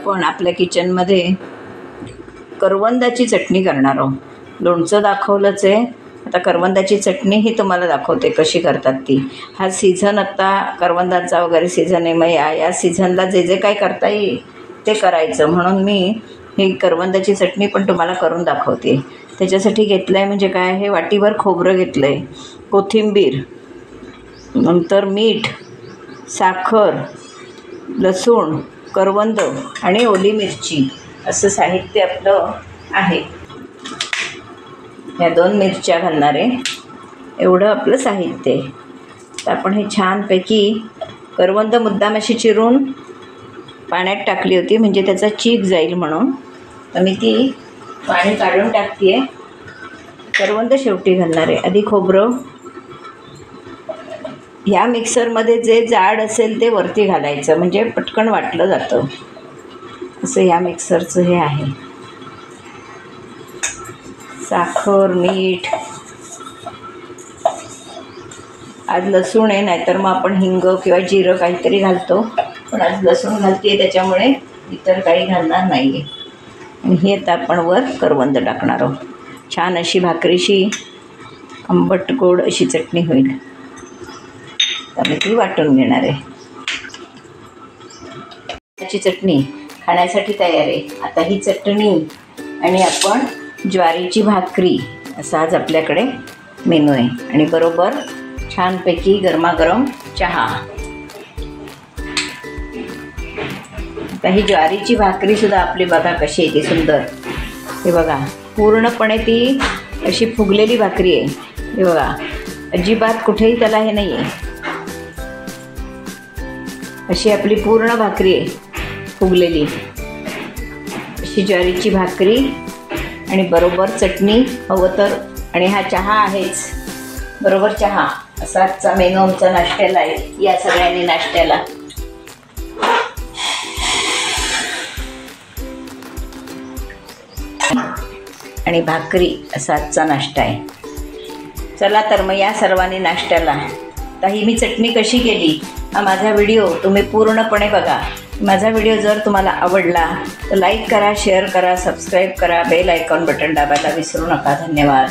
पण आपल्या किचनमध्ये करवंदाची चटणी करणार आहोत। लोणचं दाखवलंच आहे, आता करवंदाची चटणी ही तुम्हाला दाखवते कशी करतात ती। हा सीझन आता करवंदांचा वगैरे सीझन आहे, मग या सीझनला जे जे काय करता येईल ते करायचं म्हणून मी ही करवंदाची चटणी पण तुम्हाला करून दाखवते। त्याच्यासाठी घेतलं आहे म्हणजे काय, हे वाटीभर खोबरं घेतलं आहे, कोथिंबीर, नंतर मीठ, साखर, लसूण, करवंद आणि ओली मिरची असं साहित्य आपलं आहे। ह्या 2 मिरच्या घालणार आहे, एवढं आपलं साहित्य आहे। तर आपण हे छानपैकी करवंद मुद्दाम अशी चिरून पाण्यात टाकली होती म्हणजे त्याचा चीक जाईल म्हणून, तर मी ती पाणी काढून टाकते आहे। करवंद शेवटी घालणार आहे। आधी खोबरं, ह्या मिक्सरमध्ये जे जाड असेल ते वरती घालायचं म्हणजे पटकन वाटलं जातं, असं ह्या मिक्सरचं हे आहे। साखर, मीठ, आज लसूण आहे, नाहीतर मग आपण हिंग किंवा जिरं काहीतरी घालतो, पण आज लसूण घालते त्याच्यामुळे इतर काही घालणार नाही आहे। आणि हे आता आपण वर करवंद टाकणार आहोत। छान अशी भाकरीशी आंबट गोड अशी चटणी होईल, तर मी ती वाटून घेणार आहे। त्याची चटणी खाण्यासाठी तयार आहे। आता ही चटणी आणि आपण ज्वारीची भाकरी असा आज आपल्याकडे मेनू आहे, आणि बरोबर छानपैकी गरमागरम चहा। आता ही ज्वारीची भाकरीसुद्धा आपली बघा कशी आहे ती सुंदर, हे बघा पूर्णपणे ती अशी फुगलेली भाकरी आहे, हे बघा अजिबात कुठेही त्याला हे नाही आहे, अशी आपली पूर्ण भाकरी आहे फुगलेली, अशी ज्वारीची भाकरी आणि बरोबर चटणी हवं तर, आणि हा चहा आहेच, बरोबर चहा। असा आजचा मेनू आमचा नाश्त्याला आहे, या सगळ्यांनी नाश्त्याला। आणि भाकरी असा आजचा नाश्ता आहे। चला तर मग या सर्वांनी नाश्त्याला। तर ही मी चटणी कशी केली हा माझा व्हिडिओ तुम्ही पूर्णपणे बघा। माझा व्हिडिओ जर तुम्हाला आवडला तर लाईक करा, शेअर करा, सबस्क्राईब करा, बेल आयकॉन बटन दाबायला विसरू नका। धन्यवाद।